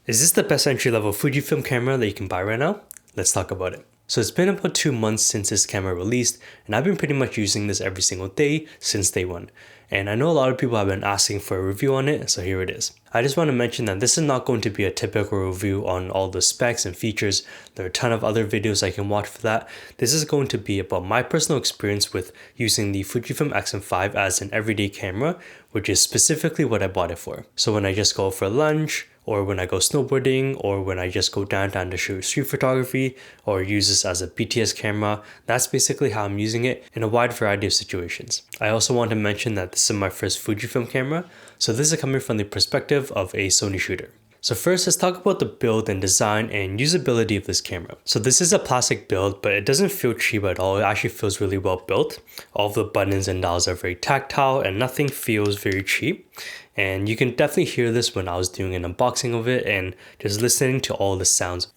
Is this the best entry-level Fujifilm camera that you can buy right now? Let's talk about it. So it's been about 2 months since this camera released, and I've been pretty much using this every single day since day one. And I know a lot of people have been asking for a review on it, so here it is. I just want to mention that this is not going to be a typical review on all the specs and features. There are a ton of other videos I can watch for that. This is going to be about my personal experience with using the Fujifilm X-M5 as an everyday camera, which is specifically what I bought it for. So when I just go for lunch, or when I go snowboarding, or when I just go downtown to shoot street photography, or use this as a BTS camera, that's basically how I'm using it in a wide variety of situations. I also want to mention that this is my first Fujifilm camera, so this is coming from the perspective of a Sony shooter. So first, let's talk about the build and design and usability of this camera. So this is a plastic build, but it doesn't feel cheap at all. It actually feels really well built. All of the buttons and dials are very tactile and nothing feels very cheap. And you can definitely hear this when I was doing an unboxing of it and just listening to all the sounds.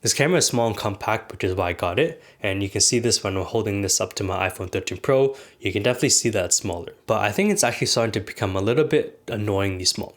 This camera is small and compact, which is why I got it, and you can see this when I'm holding this up to my iPhone 13 Pro. You can definitely see that it's smaller, but I think it's actually starting to become a little bit annoyingly small.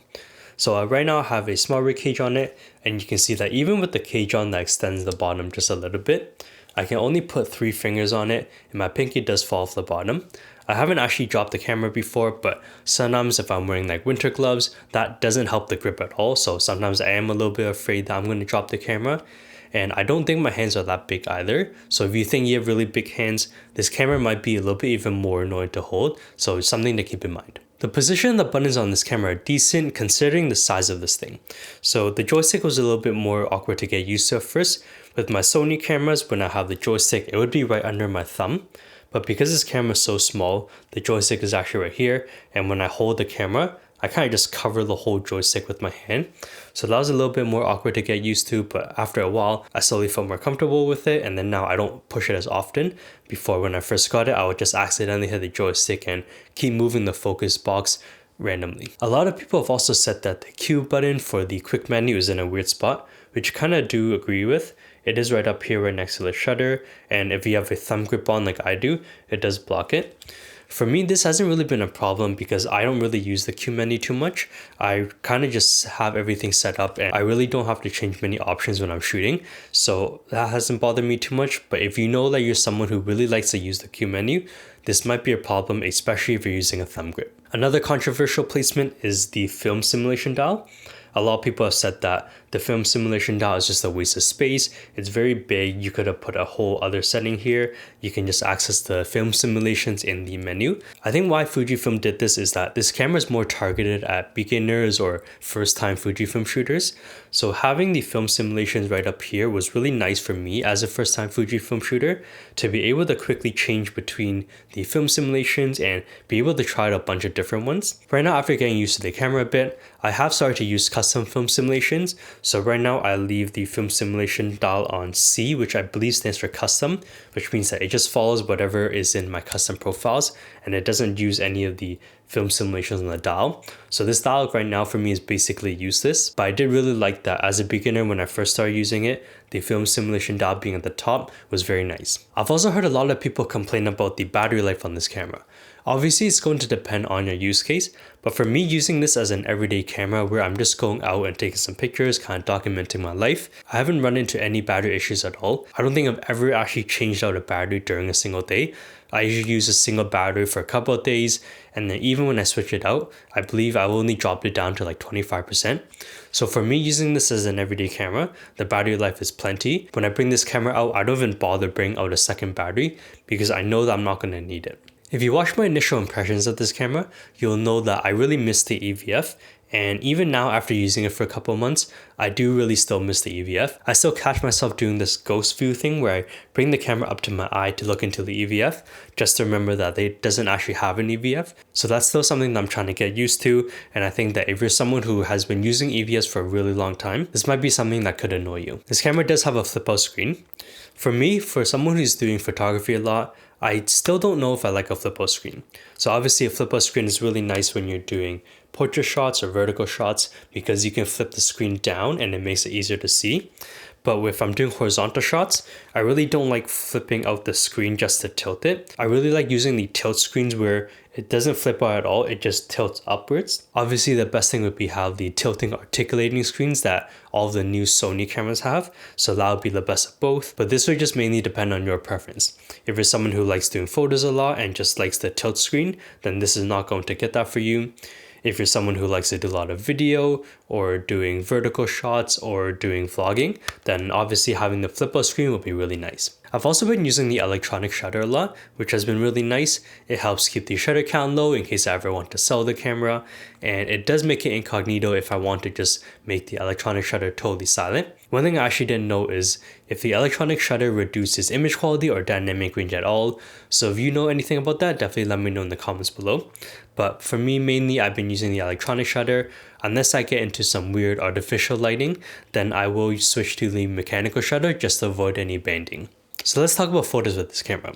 So right now I have a small rig cage on it, and you can see that even with the cage on that extends the bottom just a little bit, I can only put 3 fingers on it, and my pinky does fall off the bottom. I haven't actually dropped the camera before, but sometimes if I'm wearing like winter gloves, that doesn't help the grip at all. So sometimes I am a little bit afraid that I'm going to drop the camera. And I don't think my hands are that big either. So if you think you have really big hands, this camera might be a little bit even more annoying to hold. So it's something to keep in mind. The position of the buttons on this camera are decent considering the size of this thing. So the joystick was a little bit more awkward to get used to at first. With my Sony cameras, when I have the joystick, it would be right under my thumb. But because this camera is so small, the joystick is actually right here. And when I hold the camera, I kind of just cover the whole joystick with my hand. So that was a little bit more awkward to get used to, but after a while, I slowly felt more comfortable with it, and then now I don't push it as often. Before, when I first got it, I would just accidentally hit the joystick and keep moving the focus box randomly. A lot of people have also said that the Q button for the quick menu is in a weird spot, which kind of do agree with. It is right up here right next to the shutter, and if you have a thumb grip on like I do, it does block it. For me, this hasn't really been a problem because I don't really use the Q menu too much. I kind of just have everything set up and I really don't have to change many options when I'm shooting. So that hasn't bothered me too much. But if you know that you're someone who really likes to use the Q menu, this might be a problem, especially if you're using a thumb grip. Another controversial placement is the film simulation dial. A lot of people have said that the film simulation dial is just a waste of space. It's very big. You could have put a whole other setting here. You can just access the film simulations in the menu. I think why Fujifilm did this is that this camera is more targeted at beginners or first-time Fujifilm shooters. So having the film simulations right up here was really nice for me as a first-time Fujifilm shooter to be able to quickly change between the film simulations and be able to try out a bunch of different ones. Right now, after getting used to the camera a bit, I have started to use custom film simulations. So right now I leave the film simulation dial on C, which I believe stands for custom, which means that it just follows whatever is in my custom profiles and it doesn't use any of the film simulations on the dial. So this dial right now for me is basically useless, but I did really like that as a beginner when I first started using it. The film simulation dial being at the top was very nice. I've also heard a lot of people complain about the battery life on this camera. Obviously, it's going to depend on your use case, but for me using this as an everyday camera where I'm just going out and taking some pictures, kind of documenting my life, I haven't run into any battery issues at all. I don't think I've ever actually changed out a battery during a single day. I usually use a single battery for a couple of days, and then even when I switch it out, I believe I've only dropped it down to like 25%. So for me using this as an everyday camera, the battery life is plenty. When I bring this camera out, I don't even bother bringing out a second battery because I know that I'm not going to need it. If you watch my initial impressions of this camera, you'll know that I really miss the EVF, and even now after using it for a couple of months, I do really still miss the EVF. I still catch myself doing this ghost view thing where I bring the camera up to my eye to look into the EVF, just to remember that it doesn't actually have an EVF. So that's still something that I'm trying to get used to, and I think that if you're someone who has been using EVFs for a really long time, this might be something that could annoy you. This camera does have a flip out screen. For me, for someone who's doing photography a lot, I still don't know if I like a flip out screen. So obviously a flip out screen is really nice when you're doing portrait shots or vertical shots because you can flip the screen down and it makes it easier to see. But if I'm doing horizontal shots, I really don't like flipping out the screen just to tilt it. I really like using the tilt screens where it doesn't flip out at all, it just tilts upwards. Obviously, the best thing would be have the tilting articulating screens that all of the new Sony cameras have, so that would be the best of both. But this would just mainly depend on your preference. If you're someone who likes doing photos a lot and just likes the tilt screen, then this is not going to get that for you. If you're someone who likes to do a lot of video or doing vertical shots or doing vlogging, then obviously having the flip out screen will be really nice. I've also been using the electronic shutter a lot, which has been really nice. It helps keep the shutter count low in case I ever want to sell the camera, and it does make it incognito if I want to just make the electronic shutter totally silent. One thing I actually didn't know is if the electronic shutter reduces image quality or dynamic range at all. So if you know anything about that, definitely let me know in the comments below. But for me, mainly I've been using the electronic shutter. Unless I get into some weird artificial lighting, then I will switch to the mechanical shutter just to avoid any banding. So let's talk about photos with this camera.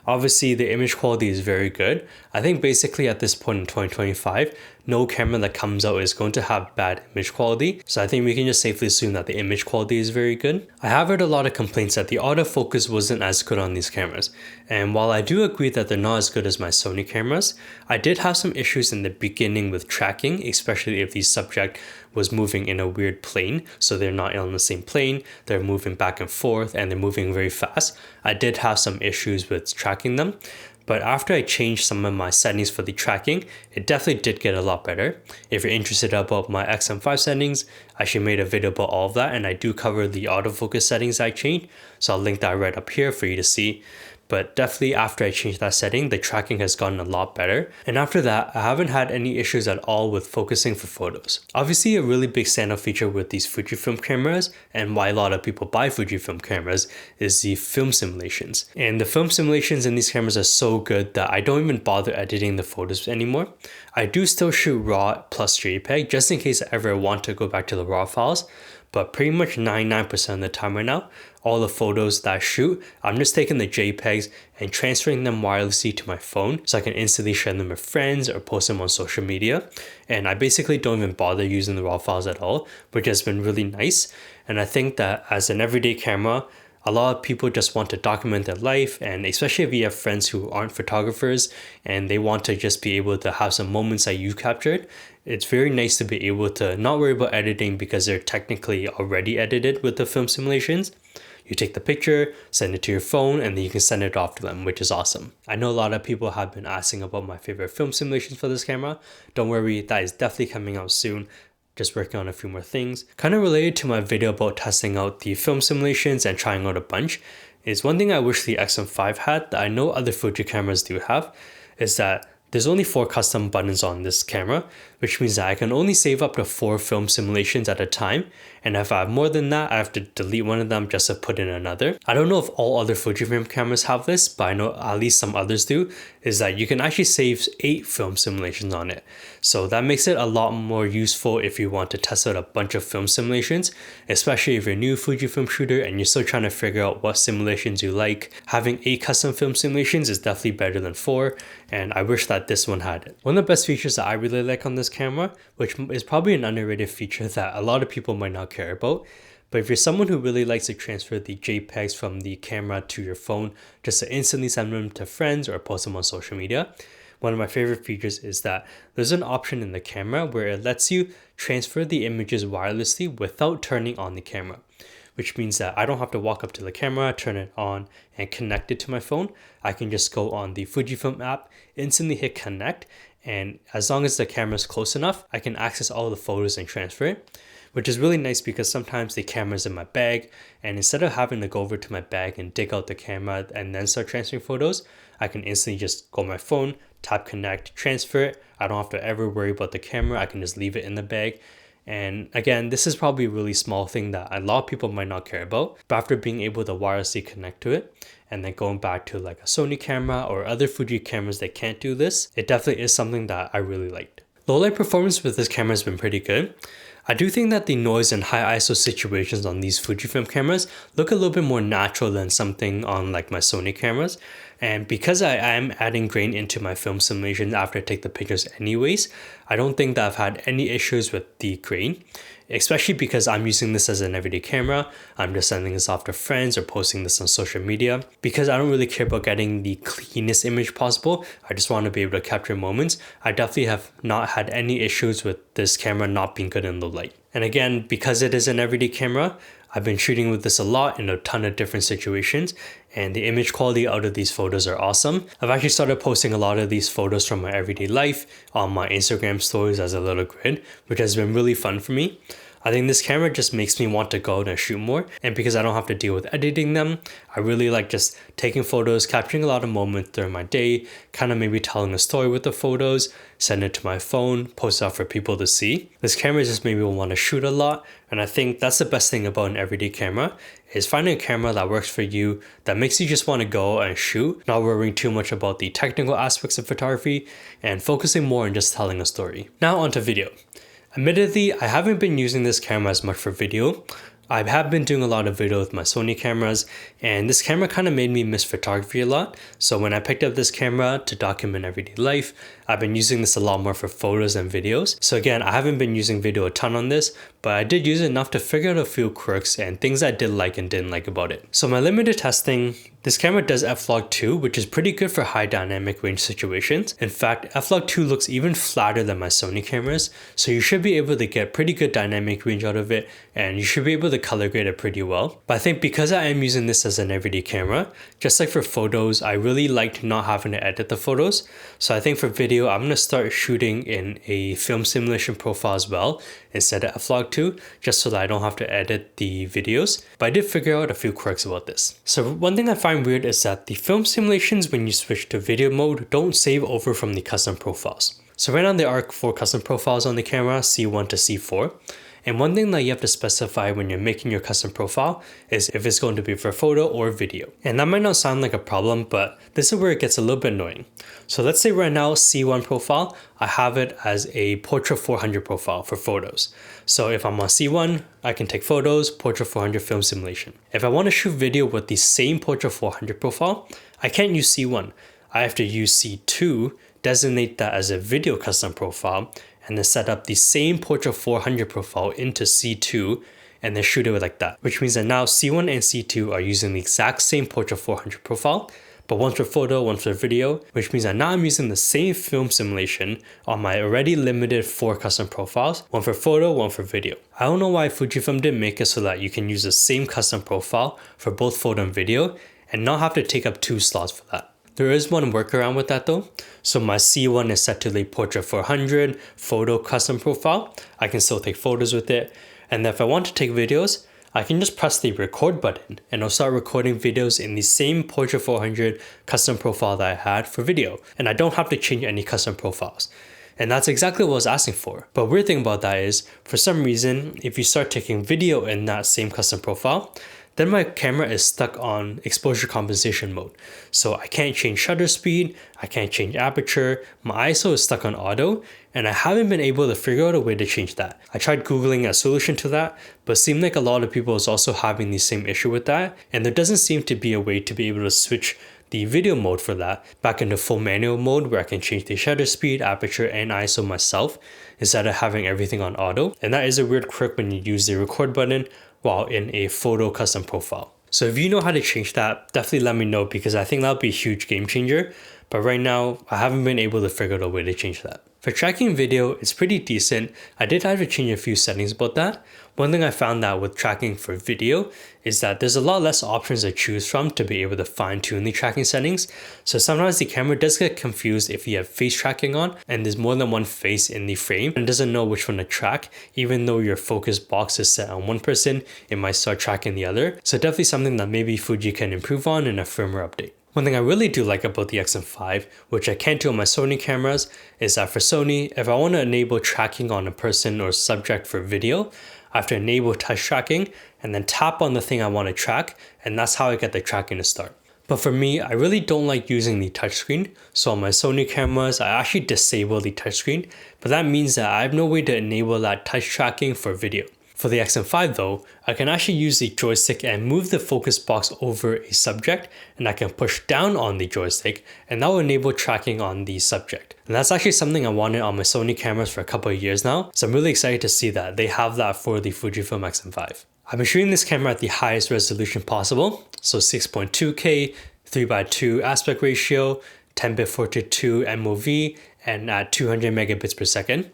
Obviously, the image quality is very good. I think basically at this point in 2025, no camera that comes out is going to have bad image quality. So I think we can just safely assume that the image quality is very good. I have heard a lot of complaints that the autofocus wasn't as good on these cameras. And while I do agree that they're not as good as my Sony cameras, I did have some issues in the beginning with tracking, especially if the subject was moving in a weird plane. So they're not on the same plane, they're moving back and forth, and they're moving very fast. I did have some issues with tracking them. But after I changed some of my settings for the tracking, it definitely did get a lot better. If you're interested about my X-M5 settings, I actually made a video about all of that, and I do cover the autofocus settings I changed. So I'll link that right up here for you to see. But definitely after I changed that setting, the tracking has gotten a lot better. And after that, I haven't had any issues at all with focusing for photos. Obviously, a really big standout feature with these Fujifilm cameras, and why a lot of people buy Fujifilm cameras, is the film simulations. And the film simulations in these cameras are so good that I don't even bother editing the photos anymore. I do still shoot RAW plus JPEG just in case I ever want to go back to the RAW files. But pretty much 99% of the time right now, all the photos that I shoot, I'm just taking the JPEGs and transferring them wirelessly to my phone so I can instantly share them with friends or post them on social media. And I basically don't even bother using the RAW files at all, which has been really nice. And I think that as an everyday camera, a lot of people just want to document their life, and especially if you have friends who aren't photographers and they want to just be able to have some moments that you captured, it's very nice to be able to not worry about editing because they're technically already edited with the film simulations. You take the picture, send it to your phone, and then you can send it off to them, which is awesome. I know a lot of people have been asking about my favorite film simulations for this camera. Don't worry, that is definitely coming out soon. Just working on a few more things. Kind of related to my video about testing out the film simulations and trying out a bunch, is one thing I wish the X-M5 had that I know other Fuji cameras do have, is that there's only 4 custom buttons on this camera, which means that I can only save up to 4 film simulations at a time, and if I have more than that, I have to delete one of them just to put in another. I don't know if all other Fujifilm cameras have this, but I know at least some others do, is that you can actually save 8 film simulations on it. So that makes it a lot more useful if you want to test out a bunch of film simulations, especially if you're a new Fujifilm shooter and you're still trying to figure out what simulations you like. Having 8 custom film simulations is definitely better than 4, and I wish that this one had it. One of the best features that I really like on this camera, which is probably an underrated feature that a lot of people might not care about, but if you're someone who really likes to transfer the JPEGs from the camera to your phone just to instantly send them to friends or post them on social media, one of my favorite features is that there's an option in the camera where it lets you transfer the images wirelessly without turning on the camera, which means that I don't have to walk up to the camera, turn it on, and connect it to my phone. I can just go on the Fujifilm app, instantly hit connect, and as long as the camera is close enough, I can access all the photos and transfer it, which is really nice because sometimes the camera's in my bag, and instead of having to go over to my bag and dig out the camera and then start transferring photos, I can instantly just go on my phone, tap connect, transfer it. I don't have to ever worry about the camera. I can just leave it in the bag. And again, this is probably a really small thing that a lot of people might not care about, but after being able to wirelessly connect to it and then going back to like a Sony camera or other Fuji cameras that can't do this, it definitely is something that I really liked. Low light performance with this camera has been pretty good. I do think that the noise and high ISO situations on these Fujifilm cameras look a little bit more natural than something on like my Sony cameras. And because I am adding grain into my film simulations after I take the pictures anyways, I don't think that I've had any issues with the grain. especially because I'm using this as an everyday camera. I'm just sending this off to friends or posting this on social media. Because I don't really care about getting the cleanest image possible, I just want to be able to capture moments. I definitely have not had any issues with this camera not being good in low light. And again, because it is an everyday camera, I've been shooting with this a lot in a ton of different situations, and the image quality out of these photos are awesome. I've actually started posting a lot of these photos from my everyday life on my Instagram stories as a little grid, which has been really fun for me. I think this camera just makes me want to go out and shoot more, and because I don't have to deal with editing them, I really like just taking photos, capturing a lot of moments during my day, kind of maybe telling a story with the photos, send it to my phone, post it out for people to see. This camera just made me want to shoot a lot, and I think that's the best thing about an everyday camera, is finding a camera that works for you, that makes you just want to go and shoot, not worrying too much about the technical aspects of photography, and focusing more on just telling a story. Now onto video. Admittedly, I haven't been using this camera as much for video. I have been doing a lot of video with my Sony cameras, and this camera kind of made me miss photography a lot. So when I picked up this camera to document everyday life, I've been using this a lot more for photos and videos. So again, I haven't been using video a ton on this, but I did use it enough to figure out a few quirks and things I did like and didn't like about it. So my limited testing, this camera does f-log 2, which is pretty good for high dynamic range situations. In fact, f-log 2 looks even flatter than my Sony cameras, so you should be able to get pretty good dynamic range out of it, and you should be able to color grade it pretty well. But I think because I am using this as an everyday camera, just like for photos, I really liked not having to edit the photos. So I think for video, I'm going to start shooting in a film simulation profile as well instead of f-log 2, just so that I don't have to edit the videos. But I did figure out a few quirks about this. So one thing I find weird is that the film simulations, when you switch to video mode, don't save over from the custom profiles. So right now there are 4 custom profiles on the camera, C1 to C4. And one thing that you have to specify when you're making your custom profile is if it's going to be for photo or video. And that might not sound like a problem, but this is where it gets a little bit annoying. So let's say right now C1 profile, I have it as a Portrait 400 profile for photos. So if I'm on C1, I can take photos, Portrait 400 film simulation. If I want to shoot video with the same Portrait 400 profile, I can't use C1. I have to use C2, designate that as a video custom profile, and then set up the same Portrait 400 profile into C2 and then shoot it like that. Which means that now C1 and C2 are using the exact same Portrait 400 profile, but one for photo, one for video, which means that now I'm using the same film simulation on my already limited 4 custom profiles, one for photo, one for video. I don't know why Fujifilm didn't make it so that you can use the same custom profile for both photo and video and not have to take up 2 slots for that. There is one workaround with that though. So my C1 is set to the Portrait 400 photo custom profile. I can still take photos with it. And if I want to take videos, I can just press the record button and I'll start recording videos in the same Portrait 400 custom profile that I had for video. And I don't have to change any custom profiles. And that's exactly what I was asking for. But weird thing about that is, for some reason, if you start taking video in that same custom profile, then my camera is stuck on exposure compensation mode. So I can't change shutter speed, I can't change aperture, my ISO is stuck on auto, and I haven't been able to figure out a way to change that. I tried Googling a solution to that, but it seemed like a lot of people is also having the same issue with that, and there doesn't seem to be a way to be able to switch the video mode for that back into full manual mode where I can change the shutter speed, aperture, and ISO myself instead of having everything on auto. And that is a weird quirk when you use the record button while in a photo custom profile. So if you know how to change that, definitely let me know because I think that'll be a huge game changer. But right now, I haven't been able to figure out a way to change that. For tracking video, it's pretty decent. I did have to change a few settings about that. One thing I found out with tracking for video is that there's a lot less options to choose from to be able to fine tune the tracking settings. So sometimes the camera does get confused if you have face tracking on and there's more than one face in the frame and doesn't know which one to track. Even though your focus box is set on one person, it might start tracking the other. So definitely something that maybe Fuji can improve on in a firmware update. One thing I really do like about the X-M5, which I can't do on my Sony cameras, is that for Sony, if I want to enable tracking on a person or subject for video, I have to enable touch tracking and then tap on the thing I want to track, and that's how I get the tracking to start. But for me, I really don't like using the touchscreen, so on my Sony cameras, I actually disable the touchscreen, but that means that I have no way to enable that touch tracking for video. For the X-M5 though, I can actually use the joystick and move the focus box over a subject, and I can push down on the joystick, and that will enable tracking on the subject. And that's actually something I wanted on my Sony cameras for a couple of years now, so I'm really excited to see that they have that for the Fujifilm X-M5. I've been shooting this camera at the highest resolution possible, so 6.2K, 3:2 aspect ratio, 10-bit 4:2 MOV, and at 200 megabits per second.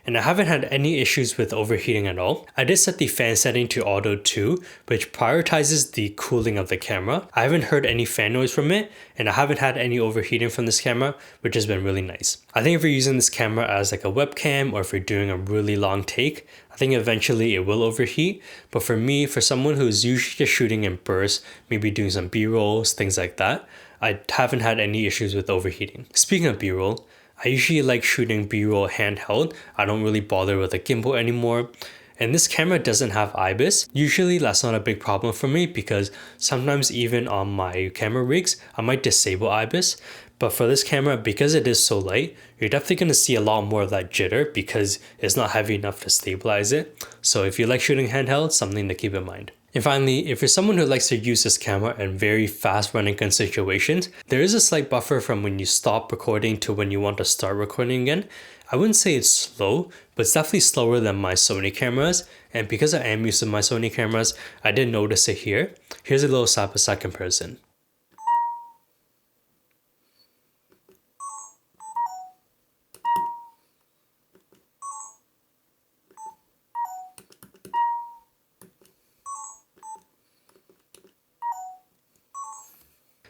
And I haven't had any issues with overheating at all. I did set the fan setting to auto too, which prioritizes the cooling of the camera. I haven't heard any fan noise from it, and I haven't had any overheating from this camera, which has been really nice. I think if you're using this camera as like a webcam, or if you're doing a really long take, I think eventually it will overheat. But for me, for someone who's usually just shooting in bursts, maybe doing some B-rolls, things like that, I haven't had any issues with overheating. Speaking of B-roll, I usually like shooting B-roll handheld. I don't really bother with a gimbal anymore. And this camera doesn't have IBIS. Usually that's not a big problem for me because sometimes even on my camera rigs, I might disable IBIS. But for this camera, because it is so light, you're definitely going to see a lot more of that jitter because it's not heavy enough to stabilize it. So if you like shooting handheld, something to keep in mind. And finally, if you're someone who likes to use this camera in very fast running gun situations, there is a slight buffer from when you stop recording to when you want to start recording again. I wouldn't say it's slow, but it's definitely slower than my Sony cameras. And because I am used to my Sony cameras, I did notice it here. Here's a little side-by-side comparison.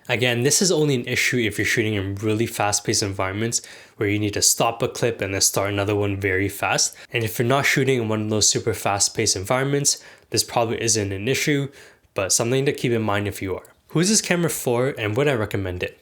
Again, this is only an issue if you're shooting in really fast-paced environments where you need to stop a clip and then start another one very fast. And if you're not shooting in one of those super fast-paced environments, this probably isn't an issue, but something to keep in mind if you are. Who is this camera for and would I recommend it?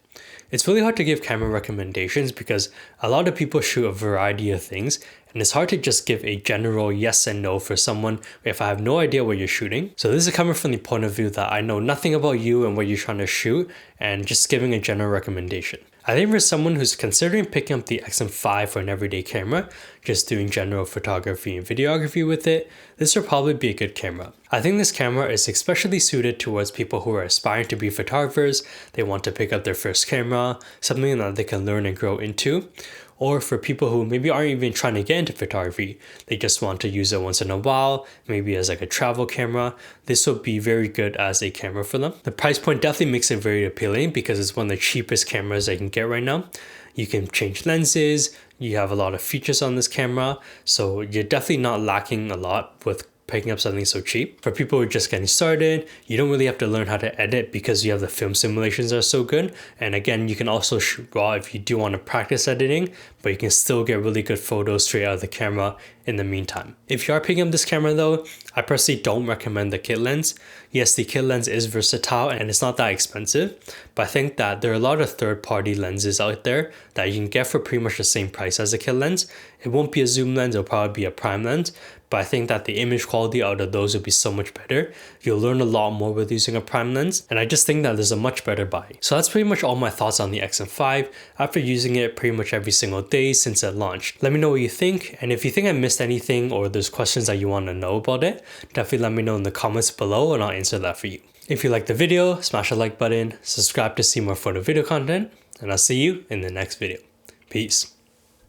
It's really hard to give camera recommendations because a lot of people shoot a variety of things, and it's hard to just give a general yes and no for someone if I have no idea what you're shooting. So this is coming from the point of view that I know nothing about you and what you're trying to shoot, and just giving a general recommendation. I think for someone who's considering picking up the X-M5 for an everyday camera, just doing general photography and videography with it, this will probably be a good camera. I think this camera is especially suited towards people who are aspiring to be photographers, they want to pick up their first camera, something that they can learn and grow into. Or for people who maybe aren't even trying to get into photography, they just want to use it once in a while, maybe as like a travel camera, this will be very good as a camera for them. The price point definitely makes it very appealing because it's one of the cheapest cameras I can get right now. You can change lenses, you have a lot of features on this camera, so you're definitely not lacking a lot with picking up something so cheap. For people who are just getting started, you don't really have to learn how to edit because you have the film simulations that are so good. And again, you can also shoot raw if you do want to practice editing, but you can still get really good photos straight out of the camera in the meantime. If you are picking up this camera though, I personally don't recommend the kit lens. Yes, the kit lens is versatile and it's not that expensive, but I think that there are a lot of third-party lenses out there that you can get for pretty much the same price as a kit lens. It won't be a zoom lens, it'll probably be a prime lens, but I think that the image quality out of those will be so much better. You'll learn a lot more with using a prime lens, and I just think that there's a much better buy. So that's pretty much all my thoughts on the X-M5 after using it pretty much every single day since it launched. Let me know what you think, and if you think I missed anything or there's questions that you want to know about it, definitely let me know in the comments below and I'll answer that for you. If you liked the video, smash the like button, subscribe to see more photo video content, and I'll see you in the next video. Peace.